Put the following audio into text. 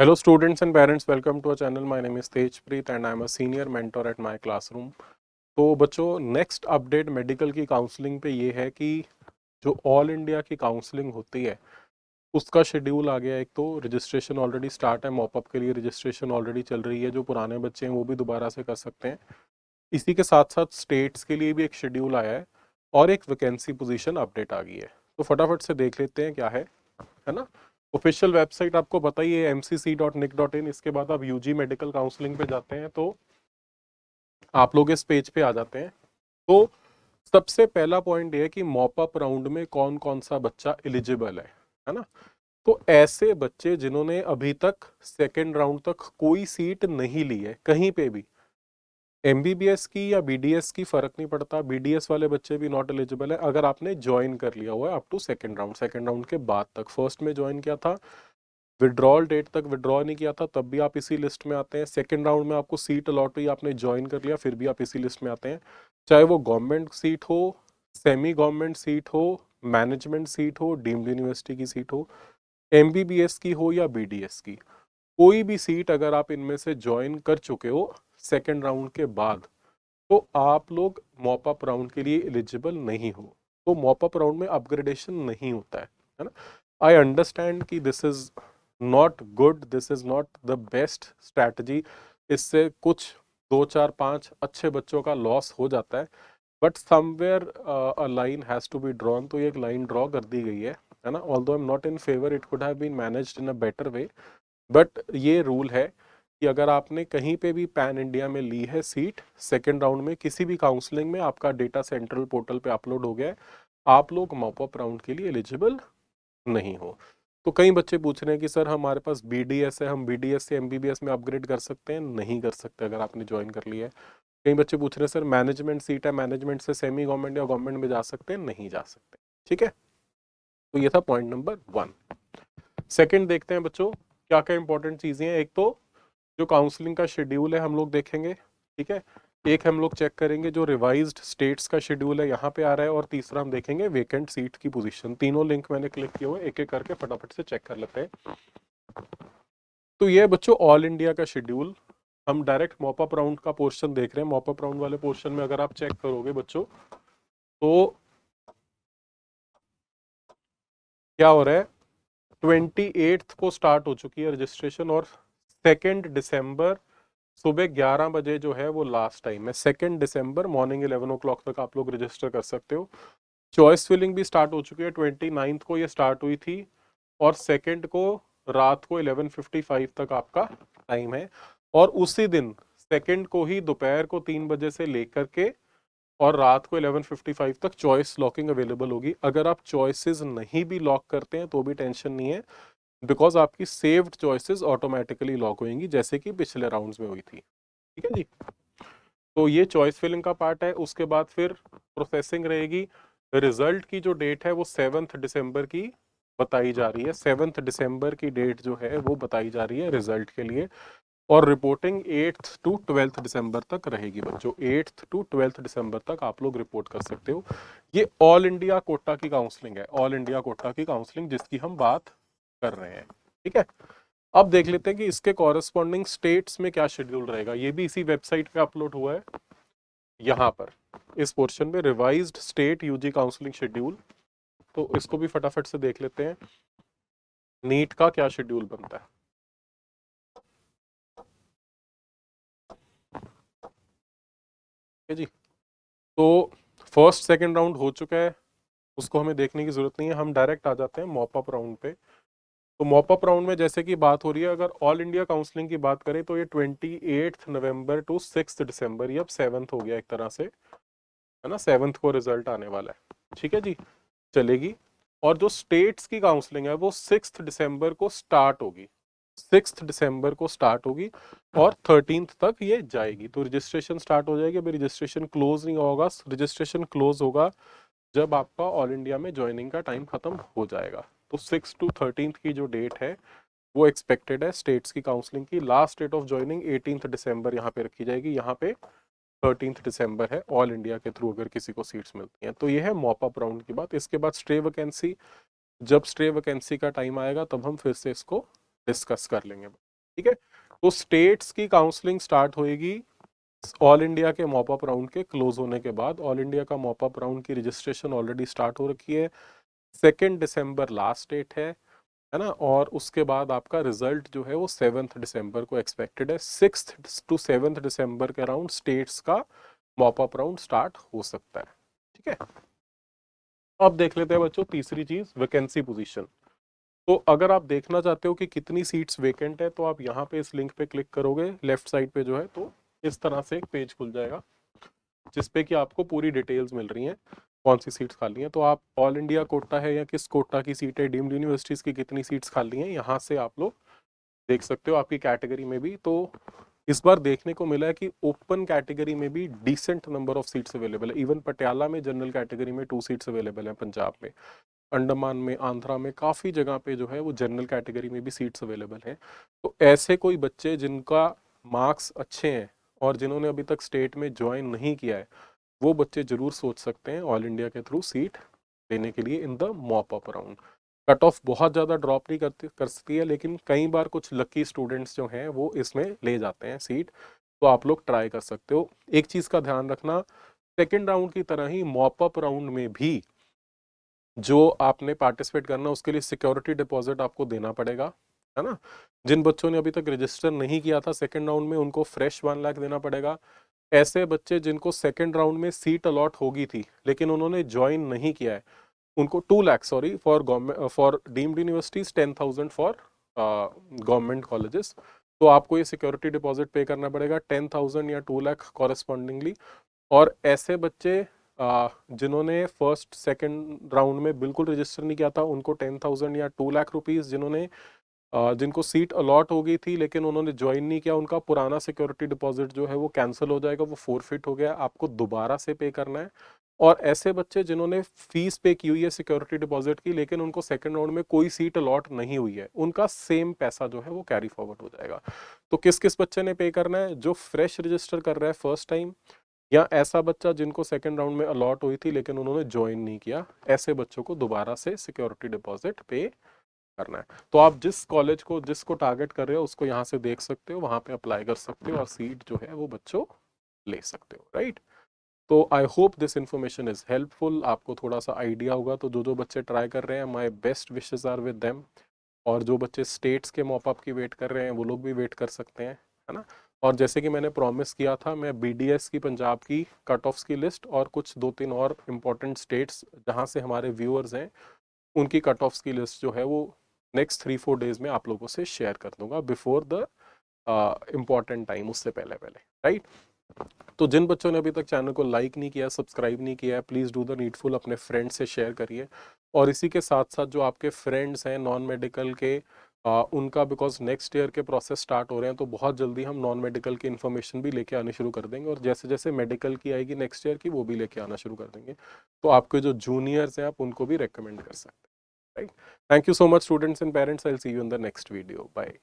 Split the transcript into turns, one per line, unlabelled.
Hello students and parents, welcome to our channel. My name is Tejpreet and I am a senior mentor at my classroom. तो बच्चों next update medical की counselling पे ये है कि जो all India की काउंसलिंग होती है उसका शेड्यूल आ गया। एक तो रजिस्ट्रेशन ऑलरेडी स्टार्ट है, मॉपअप के लिए रजिस्ट्रेशन ऑलरेडी चल रही है। जो पुराने बच्चे हैं वो भी दोबारा से कर सकते हैं। इसी के साथ साथ स्टेट्स के लिए भी एक शेड्यूल आया है और एक वैकेंसी पोजीशन अपडेट आ गई है। तो फटाफट से देख लेते हैं क्या है ना। ऑफिशियल वेबसाइट आपको पता ही है mcc.nic.in। इसके बाद आप यूजी मेडिकल काउंसलिंग पे जाते हैं तो आप लोग इस पेज पे आ जाते हैं। तो सबसे पहला पॉइंट ये है कि मॉपअप राउंड में कौन कौन सा बच्चा एलिजिबल है ना। तो ऐसे बच्चे जिन्होंने अभी तक सेकेंड राउंड तक कोई सीट नहीं ली है कहीं पे भी, एमबीबीएस की या बीडीएस की फर्क नहीं पड़ता, बीडीएस वाले बच्चे भी नॉट एलिजिबल है अगर आपने ज्वाइन कर लिया हुआ है अप टू सेकेंड राउंड के बाद तक। फर्स्ट में ज्वाइन किया था, विड्रॉल डेट तक विड्रॉ नहीं किया था, तब भी आप इसी लिस्ट में आते हैं। सेकेंड राउंड में आपको सीट अलॉट हुई, आपने ज्वाइन कर लिया, फिर भी आप इसी लिस्ट में आते हैं। चाहे वो गवर्नमेंट सीट हो, सेमी गवर्नमेंट सीट हो, मैनेजमेंट सीट हो, डीम्ड यूनिवर्सिटी की सीट हो, एमबीबीएस की हो या बीडीएस की, कोई भी सीट अगर आप इनमें से ज्वाइन कर चुके हो सेकेंड राउंड के बाद तो आप लोग मॉपअप राउंड के लिए एलिजिबल नहीं हो। तो मॉपअप राउंड में अपग्रेडेशन नहीं होता है ना। आई अंडरस्टैंड कि this is not good, this is not the best strategy. इससे कुछ 2 4 5 अच्छे बच्चों का लॉस हो जाता है, but somewhere a line has to be drawn. तो ये एक लाइन ड्रॉ कर दी गई है ना। Although I am not in favour, it could have been managed in a better way, but ये रूल है कि अगर आपने कहीं पे भी पैन इंडिया में ली है सीट सेकेंड राउंड में, किसी भी काउंसलिंग में आपका डेटा सेंट्रल पोर्टल पे अपलोड हो गया है, आप लोग मॉपअप राउंड के लिए एलिजिबल नहीं हो। तो कई बच्चे पूछ रहे हैं कि सर हमारे पास बीडीएस है, हम बीडीएस से एमबीबीएस में अपग्रेड कर सकते हैं? नहीं कर सकते अगर आपने ज्वाइन कर लिया है। कई बच्चे पूछ रहे हैं सर मैनेजमेंट सीट है, मैनेजमेंट से सेमी गवर्नमेंट या गवर्नमेंट में जा सकते हैं? नहीं जा सकते। ठीक है, तो ये था पॉइंट नंबर 1। सेकेंड देखते हैं बच्चों क्या क्या इंपॉर्टेंट चीजें हैं। एक तो जो काउंसलिंग का शेड्यूल है हम लोग देखेंगे, ठीक है। एक हम लोग चेक करेंगे जो रिवाइज्ड स्टेट्स का शेड्यूल है यहाँ पे आ रहा है, और तीसरा हम देखेंगे वेकेंट सीट की पोजीशन। तीनों लिंक मैंने क्लिक किए हुए, एक एक करके फटाफट से चेक कर लेते हैं। तो ये बच्चों ऑल इंडिया का शेड्यूल। हम डायरेक्ट मॉपअप राउंड का पोर्शन देख रहे हैं। मॉपअप राउंड वाले पोर्शन में अगर आप चेक करोगे बच्चों तो क्या हो रहा है, 28 को स्टार्ट हो चुकी है रजिस्ट्रेशन और 2 दिसंबर सुबह 11 बजे जो है वो लास्ट टाइम है। 2 दिसंबर मॉर्निंग 11 o'clock तक आप लोग रजिस्टर कर सकते हो। चॉइस फिलिंग भी स्टार्ट हो चुकी है, 29 को ये स्टार्ट हुई थी और सेकेंड को रात को 11:55 तक आपका टाइम है। और उसी दिन सेकेंड को ही दोपहर को 3 बजे से लेकर के और रात को 11:55 तक चॉइस लॉकिंग अवेलेबल होगी। अगर आप चॉइसेस नहीं भी लॉक करते हैं तो भी टेंशन नहीं है, बिकॉज आपकी सेव्ड चॉइसेस ऑटोमेटिकली लॉक होंगी जैसे कि पिछले राउंड्स में हुई थी। ठीक है जी। तो ये चॉइस फिलिंग का पार्ट है। उसके बाद फिर प्रोसेसिंग रहेगी। रिजल्ट की जो डेट है वो 7 दिसंबर की बताई जा रही है। 7 दिसंबर की डेट जो है वो बताई जा रही है रिजल्ट के लिए। और रिपोर्टिंग 8 to 12 दिसंबर तक रहेगी बच्चों। 8 to 12 दिसंबर तक आप लोग रिपोर्ट कर सकते हो। ये ऑल इंडिया कोटा की काउंसलिंग है, ऑल इंडिया कोटा की काउंसलिंग जिसकी हम बात कर रहे हैं। ठीक है, अब देख लेते हैं कि इसके कॉरेस्पॉन्डिंग स्टेट्स में क्या शेड्यूल रहेगा। ये भी इसी वेबसाइट पे अपलोड हुआ है, यहाँ पर इस पोर्शन में revised state UG counselling schedule. तो इसको भी फटाफट से देख लेते हैं, नीट का क्या शेड्यूल बनता है। ठीक है जी। तो फर्स्ट सेकंड राउंड हो चुका है, उसको हमें देखने की जरूरत नहीं है। हम डायरेक्ट आ जाते हैं मॉपअप राउंड पे। तो मॉपअप राउंड में जैसे कि बात हो रही है, अगर ऑल इंडिया काउंसलिंग की बात करें तो ये 28 नवंबर टू 6 दिसंबर, ये अब 7th हो गया एक तरह से, है ना। 7th को रिजल्ट आने वाला है। ठीक है जी, चलेगी। और जो स्टेट्स की काउंसलिंग है वो 6 दिसंबर को स्टार्ट होगी। 6 दिसंबर को स्टार्ट होगी और 13th तक ये जाएगी। तो रजिस्ट्रेशन स्टार्ट हो जाएगी। अभी रजिस्ट्रेशन क्लोज नहीं होगा, रजिस्ट्रेशन क्लोज होगा जब आपका ऑल इंडिया में ज्वाइनिंग का टाइम खत्म हो जाएगा। तो 6 to 13th की जो डेट है वो एक्सपेक्टेड है स्टेट्स की काउंसलिंग की। लास्ट डेट ऑफ ज्वाइनिंग 18 दिसंबर यहाँ पे रखी जाएगी। यहाँ पे 13 दिसंबर है ऑल इंडिया के थ्रू अगर किसी को सीट्स मिलती हैं। तो ये है मॉपअप राउंड की बात। इसके बाद स्टे वैकेंसी, जब स्टे वैकेंसी का टाइम आएगा तब हम फिर से इसको डिस्कस कर लेंगे। ठीक है। तो स्टेट्स की काउंसलिंग स्टार्ट होएगी ऑल इंडिया के मॉप अप राउंड के क्लोज होने के बाद। ऑल इंडिया का मॉप अप राउंड की रजिस्ट्रेशन ऑलरेडी स्टार्ट हो रखी है, 2 दिसंबर लास्ट डेट है ना। और उसके बाद आपका रिजल्ट जो है वो 7 दिसंबर को एक्सपेक्टेड है। 6 to 7 दिसंबर के अराउंड स्टेट्स का मॉप अप राउंड स्टार्ट हो सकता है, ठीक है। अब देख लेते हैं बच्चों तीसरी चीज, वैकेंसी पोजीशन। तो अगर आप देखना चाहते हो कि कितनी सीट्स वेकेंट है, तो आप यहाँ पे इस लिंक पे क्लिक करोगे लेफ्ट साइड पे जो है, तो इस तरह से एक पेज खुल जाएगा जिसपे कि आपको पूरी डिटेल्स मिल रही हैं कौन सी सीट्स खाली हैं। तो आप ऑल इंडिया कोटा है या किस कोटा की सीट है, डीम्ड यूनिवर्सिटीज की कितनी सीट्स खाली हैं, यहाँ से आप लोग देख सकते हो आपकी कैटेगरी में भी। तो इस बार देखने को मिला है कि ओपन कैटेगरी में भी decent number of seats available है। इवन पटियाला में जनरल कैटेगरी में 2 सीट्स अवेलेबल है, पंजाब में, अंडमान में, आंध्रा में, काफ़ी जगह पे जो है वो जनरल कैटेगरी में भी सीट्स अवेलेबल हैं। तो ऐसे कोई बच्चे जिनका मार्क्स अच्छे हैं और जिन्होंने अभी तक स्टेट में ज्वाइन नहीं किया है, वो बच्चे जरूर सोच सकते हैं ऑल इंडिया के थ्रू सीट लेने के लिए in the mop up round. Cut off बहुत ज़्यादा ड्रॉप नहीं कर सकती है, लेकिन कई बार कुछ लकी स्टूडेंट्स जो हैं वो इसमें ले जाते हैं सीट, तो आप लोग ट्राई कर सकते हो। एक चीज़ का ध्यान रखना, सेकेंड राउंड की तरह ही मॉप अप राउंड में भी जो आपने पार्टिसिपेट करना उसके लिए सिक्योरिटी डिपॉजिट आपको देना पड़ेगा, है ना। जिन बच्चों ने अभी तक रजिस्टर नहीं किया था सेकेंड राउंड में, उनको फ्रेश 1 लाख देना पड़ेगा। ऐसे बच्चे जिनको सेकेंड राउंड में सीट अलॉट होगी थी लेकिन उन्होंने ज्वाइन नहीं किया है, उनको 2 lakh sorry for government, for deemed universities, 10,000 for government colleges. तो आपको ये सिक्योरिटी डिपॉजिट पे करना पड़ेगा, 10,000 या 2 लाख कॉरेस्पॉन्डिंगली। और ऐसे बच्चे जिन्होंने फर्स्ट सेकंड राउंड में बिल्कुल रजिस्टर नहीं किया था, उनको 10,000 या 2 लाख रुपीस। जिन्होंने जिनको सीट अलॉट हो गई थी लेकिन उन्होंने ज्वाइन नहीं किया, उनका पुराना सिक्योरिटी डिपॉजिट जो है वो कैंसिल हो जाएगा, वो फोरफिट हो गया, आपको दोबारा से पे करना है। और ऐसे बच्चे जिन्होंने फीस पे की हुई है सिक्योरिटी डिपॉजिट की लेकिन उनको सेकंड राउंड में कोई सीट अलॉट नहीं हुई है, उनका सेम पैसा जो है वो कैरी फॉरवर्ड हो जाएगा। तो किस किस बच्चे ने पे करना है? जो फ्रेश रजिस्टर कर रहा है फर्स्ट टाइम, या ऐसा बच्चा जिनको सेकंड राउंड में अलॉट हुई थी लेकिन उन्होंने ज्वाइन नहीं किया, ऐसे बच्चों को दोबारा से सिक्योरिटी डिपॉजिट पे करना है। तो आप जिस कॉलेज को, जिसको टारगेट कर रहे हो उसको यहाँ से देख सकते हो, वहाँ पे अप्लाई कर सकते हो और सीट जो है वो बच्चों ले सकते हो, राइट। तो I hope this information is helpful, आपको थोड़ा सा आइडिया होगा। तो जो जो बच्चे ट्राई कर रहे हैं, my best wishes are with them. और जो बच्चे स्टेट्स के मॉप अप की वेट कर रहे हैं वो लोग भी वेट कर सकते हैं, है ना। और जैसे कि मैंने प्रॉमिस किया था, मैं बीडीएस की पंजाब की कट ऑफ्स की लिस्ट और कुछ 2-3 और इम्पोर्टेंट स्टेट्स जहाँ से हमारे व्यूअर्स हैं उनकी कट ऑफ्स की लिस्ट जो है वो नेक्स्ट 3-4 डेज में आप लोगों से शेयर कर दूंगा, बिफोर द इम्पॉर्टेंट टाइम, उससे पहले पहले, राइट। तो जिन बच्चों ने अभी तक चैनल को लाइक नहीं किया, सब्सक्राइब नहीं किया है, प्लीज़ डू द नीडफुल, अपने फ्रेंड से शेयर करिए। और इसी के साथ साथ जो आपके फ्रेंड्स हैं नॉन मेडिकल के, उनका बिकॉज नेक्स्ट ईयर के प्रोसेस स्टार्ट हो रहे हैं, तो बहुत जल्दी हम नॉन मेडिकल की इन्फॉर्मेशन भी लेके आने शुरू कर देंगे, और जैसे जैसे मेडिकल की आएगी नेक्स्ट ईयर की, वो भी लेके आना शुरू कर देंगे। तो आपके जो जूनियर्स हैं आप उनको भी रेकमेंड कर सकते हैं, right. Thank you so much students and parents, I will see you in the next video, bye.